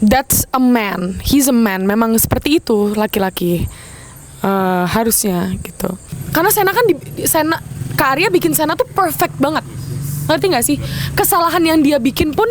that's a man, he's a man. Memang seperti itu laki-laki, harusnya gitu. Karena Sena kan Kak Arya bikin Sena tuh perfect banget. Ngerti gak sih? Kesalahan yang dia bikin pun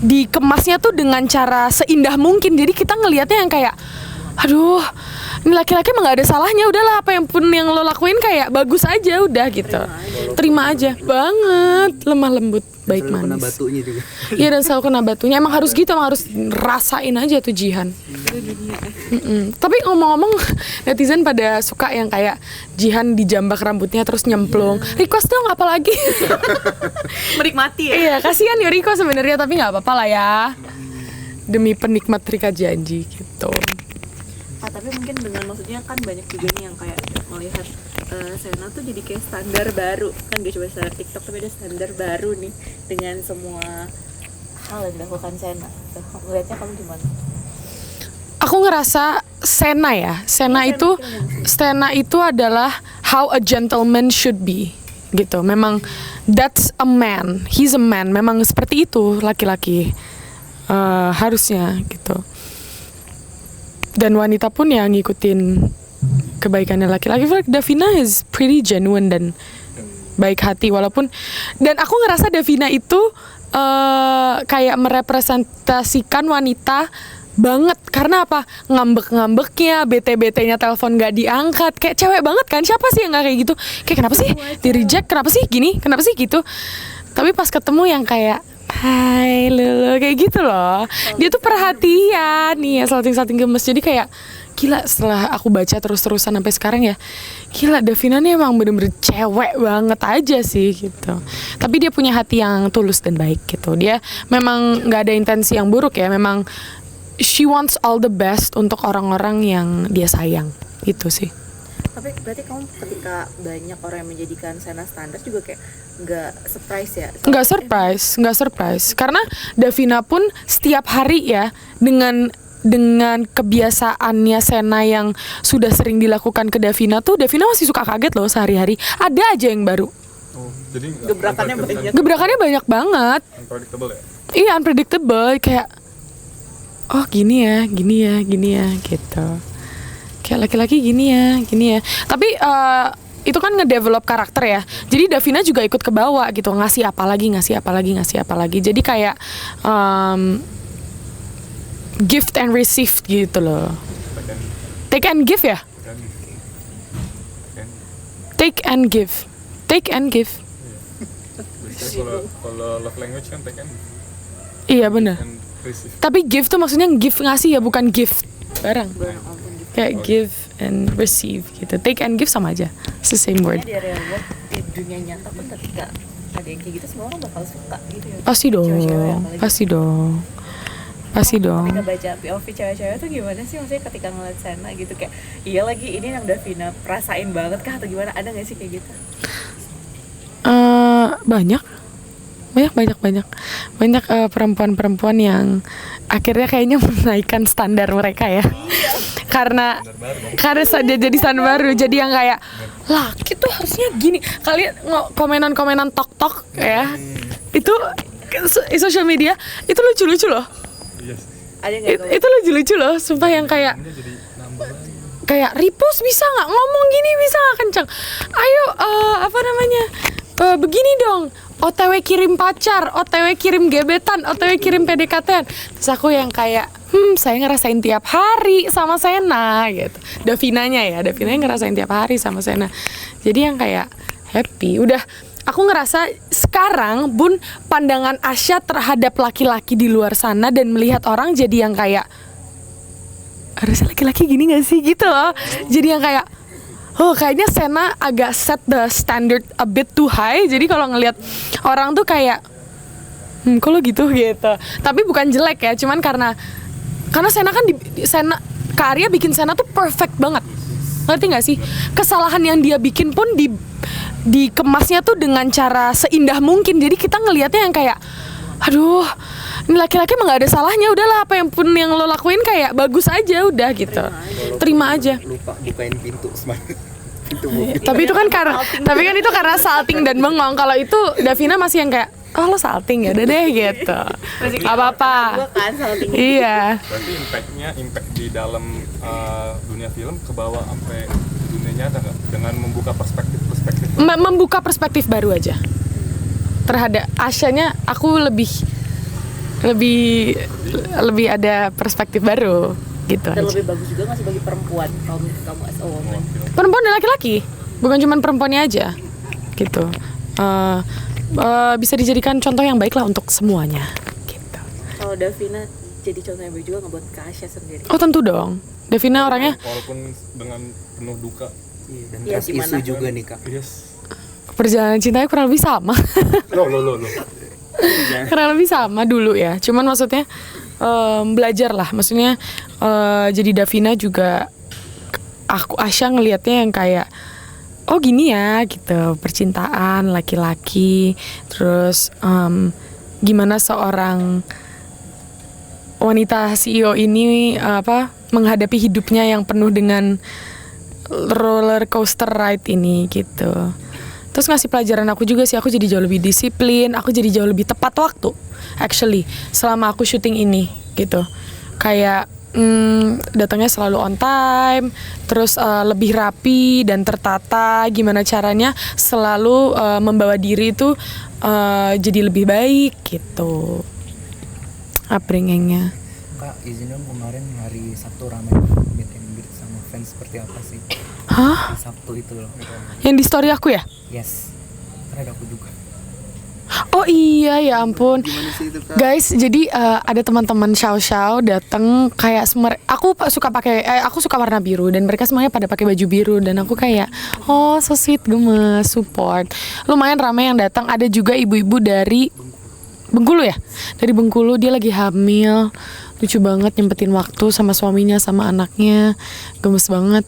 dikemasnya tuh dengan cara seindah mungkin. Jadi kita ngelihatnya yang kayak, aduh, ini laki-laki emang gak ada salahnya. Udahlah, apa yang pun yang lo lakuin kayak bagus aja, udah gitu. Terima aja. Banget, lemah lembut, baik manis. Kena batunya juga. Iya, dan selalu kena batunya. Emang harus gitu, emang harus rasain aja tuh Jihan. Tapi ngomong-ngomong, netizen pada suka yang kayak Jihan dijambak rambutnya terus nyemplung. Request dong apa lagi? Menikmati ya. Iya, kasihan Yuriko sebenarnya, tapi nggak apa-apa lah ya. Demi penikmat Rika Janji gitu. Tapi mungkin dengan maksudnya kan banyak juga nih yang kayak melihat Sena tuh jadi kayak standar baru. Kan gak cuma standar TikTok tapi ada standar baru nih dengan semua hal yang dilakukan Sena. Ngeliatnya kamu gimana? Aku ngerasa Sena itu adalah how a gentleman should be gitu. Memang that's a man, he's a man. Memang seperti itu laki-laki, harusnya gitu. Dan wanita pun yang ngikutin kebaikannya laki-laki. Davina is pretty genuine dan baik hati walaupun. Dan aku ngerasa Davina itu kayak merepresentasikan wanita banget. Karena apa? Ngambek-ngambeknya, bete-betenya telepon gak diangkat. Kayak cewek banget kan? Siapa sih yang gak kayak gitu? Kayak kenapa sih di reject? Kenapa sih gini? Kenapa sih gitu? Tapi pas ketemu yang kayak hai lulu, kayak gitu loh. Dia tuh perhatian nih ya, salting-salting gemes. Jadi kayak gila, setelah aku baca terus-terusan sampai sekarang ya, gila Davina nih emang bener-bener cewek banget aja sih gitu. Tapi dia punya hati yang tulus dan baik gitu. Dia memang gak ada intensi yang buruk ya. Memang she wants all the best untuk orang-orang yang dia sayang gitu sih. Tapi berarti kamu ketika banyak orang yang menjadikan Sena standar juga kayak nggak surprise ya? Nggak surprise. Karena Davina pun setiap hari ya dengan kebiasaannya Sena yang sudah sering dilakukan ke Davina tuh, Davina masih suka kaget loh sehari-hari. Ada aja yang baru. Oh, jadi Gebrakannya banyak banget. Unpredictable ya? Iya, unpredictable. Kayak oh gini ya gitu. Kayak laki-laki gini ya. Tapi itu kan ngedevelop karakter ya. Jadi Davina juga ikut ke bawah gitu, ngasih apa lagi. Jadi kayak gift and receive gitu loh. Take and give ya? Take and give. Kalau love language kan take and give. Iya benar. Receive. Tapi give tuh maksudnya give ngasih ya, bukan gift barang. Kayak give and receive gitu. Take and give sama aja. It's the same word. Di real world, di dunia nyata pun ketika ada yang kayak gitu semua orang bakal suka gitu ya. Pasti dong. Ketika baca POV cewek-cewek tuh gimana sih, maksudnya ketika ngeliat Sena gitu kayak iya lagi ini yang Davina rasain banget kah atau gimana, ada nggak sih kayak gitu? Banyak perempuan-perempuan yang akhirnya kayaknya menaikkan standar mereka ya. Karena jadi standar baru. Jadi yang kayak laki tuh harusnya gini. Kalian komenan tok ya. Itu social media itu lucu-lucu loh. Itu lucu-lucu loh. Sumpah yang kayak repost bisa nggak, ngomong gini bisa nggak kencang. Ayo begini dong. OTW kirim pacar, OTW kirim gebetan, OTW kirim PDKT-an. Terus aku yang kayak, saya ngerasain tiap hari sama Sena gitu. Davinanya ngerasain tiap hari sama Sena. Jadi yang kayak happy. Udah, aku ngerasa sekarang Bun, pandangan Asya terhadap laki-laki di luar sana dan melihat orang jadi yang kayak, harusnya laki-laki gini gak sih gitu loh. Jadi yang kayak, oh kayaknya Sena agak set the standard a bit too high. Jadi kalau ngelihat orang tuh kayak kok lo gitu. Tapi bukan jelek ya, cuman karena Sena kan Kak Arya bikin Sena tuh perfect banget. Ngerti gak sih? Kesalahan yang dia bikin pun dikemasnya tuh dengan cara seindah mungkin. Jadi kita ngelihatnya yang kayak, aduh, ini laki-laki emang gak ada salahnya. Udahlah, apa yang pun yang lo lakuin kayak bagus aja, udah gitu. Terima aja. Lupa bukain pintu Tapi itu kan karena salting dan bengong. Kalau itu Davina masih yang kayak oh lo salting ya udah deh gitu. Masih Gak apa-apa. Gue kan salah tinggi. Iya. Berarti impact di dalam dunia film ke bawah sampai dunia nyata nggak? Dengan membuka perspektif Membuka perspektif baru aja terhadap Asyanya. Aku lebih ada perspektif baru gitu Dan aja. lebih bagus juga nggak sih bagi perempuan kalau kamu as a woman? Perempuan dan laki-laki, bukan cuma perempuannya aja gitu. Bisa dijadikan contoh yang baik lah untuk semuanya gitu. Kalau Davina jadi contoh yang baik juga nggak buat Kak Asya sendiri? Oh tentu dong, Davina orangnya walaupun dengan penuh duka. Dan Iya, trust gimana? isu juga nih kak. Yes. perjalanan cintanya kurang lebih sama. Lo. Kurang lebih sama dulu ya, cuman maksudnya belajar lah, maksudnya jadi Davina juga aku Asya ngelihatnya yang kayak oh gini ya gitu, percintaan laki-laki, terus gimana seorang wanita CEO ini menghadapi hidupnya yang penuh dengan roller coaster ride ini gitu. Terus ngasih pelajaran aku juga sih, aku jadi jauh lebih disiplin, aku jadi jauh lebih tepat waktu actually selama aku syuting ini gitu. Kayak datangnya selalu on time, terus lebih rapi dan tertata, gimana caranya selalu membawa diri itu jadi lebih baik gitu upbringingnya. Kak, izin dong, kemarin hari Sabtu ramai meet and greet sama fans, seperti apa sih? Hah? Hari Sabtu itu loh. Yang di story aku ya? Yes. Karena ada aku juga. Oh iya, ya ampun. Gimana sih itu kak? Guys, jadi ada teman-teman Xiao datang kayak aku suka warna biru dan mereka semuanya pada pakai baju biru dan aku kayak oh so sweet, gemes, support. Lumayan ramai yang datang. Ada juga ibu-ibu dari Bengkulu ya. Dari Bengkulu, dia lagi hamil. Lucu banget, nyempetin waktu sama suaminya sama anaknya. Gemes banget.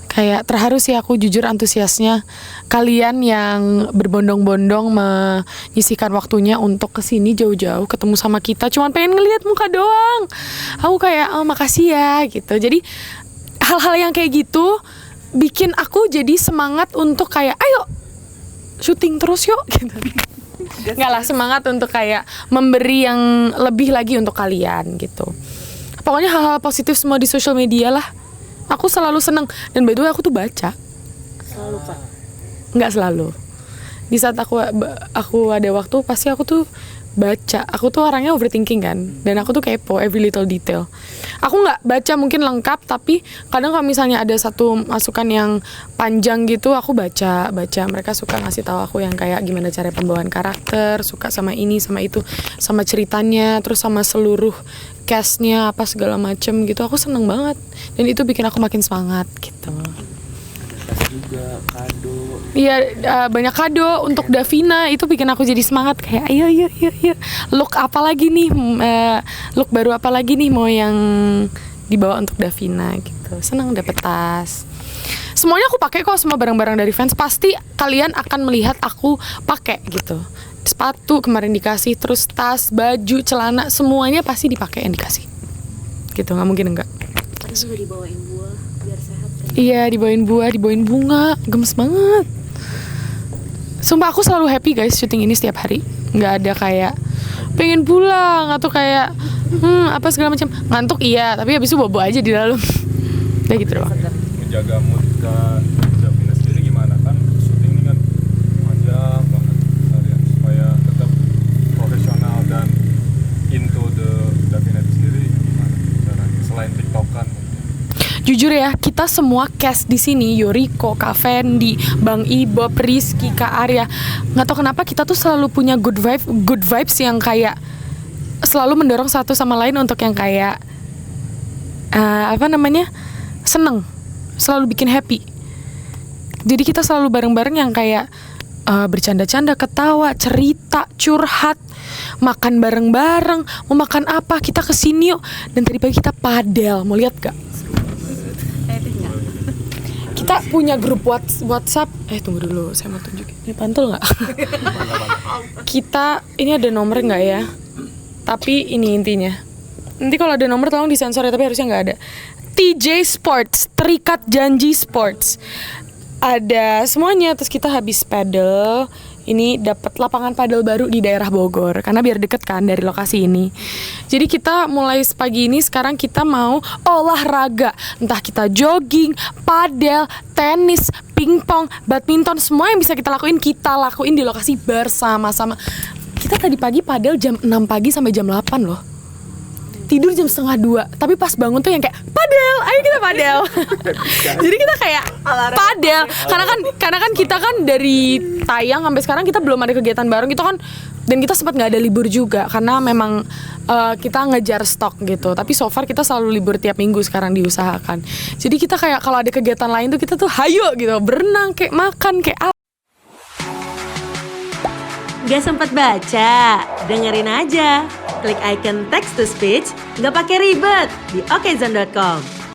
Kayak terharu sih aku, jujur antusiasnya kalian yang berbondong-bondong menyisihkan waktunya untuk kesini jauh-jauh ketemu sama kita, cuman pengen ngelihat muka doang. Aku kayak oh makasih ya gitu. Jadi hal-hal yang kayak gitu bikin aku jadi semangat untuk kayak ayo syuting terus yuk gitu. Nggak lah, semangat untuk kayak memberi yang lebih lagi untuk kalian gitu. Pokoknya hal-hal positif semua di social media lah. Aku selalu seneng. Dan by the way aku tuh baca. Selalu Kak? Nggak selalu. Di saat aku ada waktu pasti aku tuh baca. Aku tuh orangnya overthinking kan. Dan aku tuh kepo every little detail. Aku nggak baca mungkin lengkap, tapi kadang kalau misalnya ada satu masukan yang panjang gitu, aku baca. Mereka suka ngasih tahu aku yang kayak gimana cara pembawaan karakter, suka sama ini, sama itu, sama ceritanya, terus sama seluruh castnya apa segala macem gitu. Aku seneng banget. Dan itu bikin aku makin semangat gitu. Tas juga, kado. Iya, banyak kado untuk Davina. Itu bikin aku jadi semangat kayak ayo. Look apa lagi nih? Look baru apa lagi nih mau yang dibawa untuk Davina gitu. Senang dapet tas. Semuanya aku pakai kok, semua barang-barang dari fans pasti kalian akan melihat aku pakai gitu. Sepatu kemarin dikasih, terus tas, baju, celana, semuanya pasti dipakai yang dikasih. Gitu, nggak mungkin enggak. Tadi juga dibawain buah biar sehat kan? Iya, dibawain buah, dibawain bunga, gemes banget. Sumpah aku selalu happy guys syuting ini setiap hari. Nggak ada kayak pengen pulang atau kayak apa segala macam. Ngantuk iya, tapi habis itu bobo aja di dalam. Kayak gitu doang. Menjaga mood Davina sendiri gimana, kan syuting ini kan panjang banget kalian, supaya tetap profesional dan into the Davina itu sendiri gimana caranya selain TikTokan? Jujur ya, kita semua cast di sini, Yoriko, Kak Fendi, Bang Ibob, Rizky, Kak Arya, nggak tahu kenapa kita tuh selalu punya good vibes yang kayak selalu mendorong satu sama lain untuk yang kayak seneng, selalu bikin happy. Jadi kita selalu bareng-bareng yang kayak bercanda-canda, ketawa, cerita, curhat, makan bareng-bareng. Mau makan apa? Kita kesini yuk. Dan tadi pagi kita padel, mau lihat gak? Kita punya grup WhatsApp. Tunggu dulu, saya mau tunjukin. Ini pantul nggak? Kita ini ada nomor nggak ya? Tapi ini intinya. Nanti kalau ada nomor tolong disensor ya, tapi harusnya nggak ada. TJ Sports, Terikat Janji Sports. Ada semuanya. Terus kita habis pedal, ini dapat lapangan padel baru di daerah Bogor karena biar deket kan dari lokasi ini. Jadi kita mulai pagi ini sekarang kita mau olahraga, entah kita jogging, padel, tenis, pingpong, badminton, semua yang bisa kita lakuin di lokasi bersama-sama. Kita tadi pagi padel jam 6 pagi sampai jam 8 loh. Tidur jam 1:30, tapi pas bangun tuh yang kayak padel, ayo kita padel. Jadi kita kayak padel, karena kan kita kan dari tayang sampai sekarang kita belum ada kegiatan bareng gitu kan, dan kita sempat nggak ada libur juga karena memang kita ngejar stok gitu. Tapi so far kita selalu libur tiap minggu sekarang diusahakan. Jadi kita kayak kalau ada kegiatan lain tuh kita tuh hayo gitu, berenang kayak makan kayak apa. Gak sempat baca? Dengerin aja. Klik icon text to speech, gak pakai ribet di okezone.com.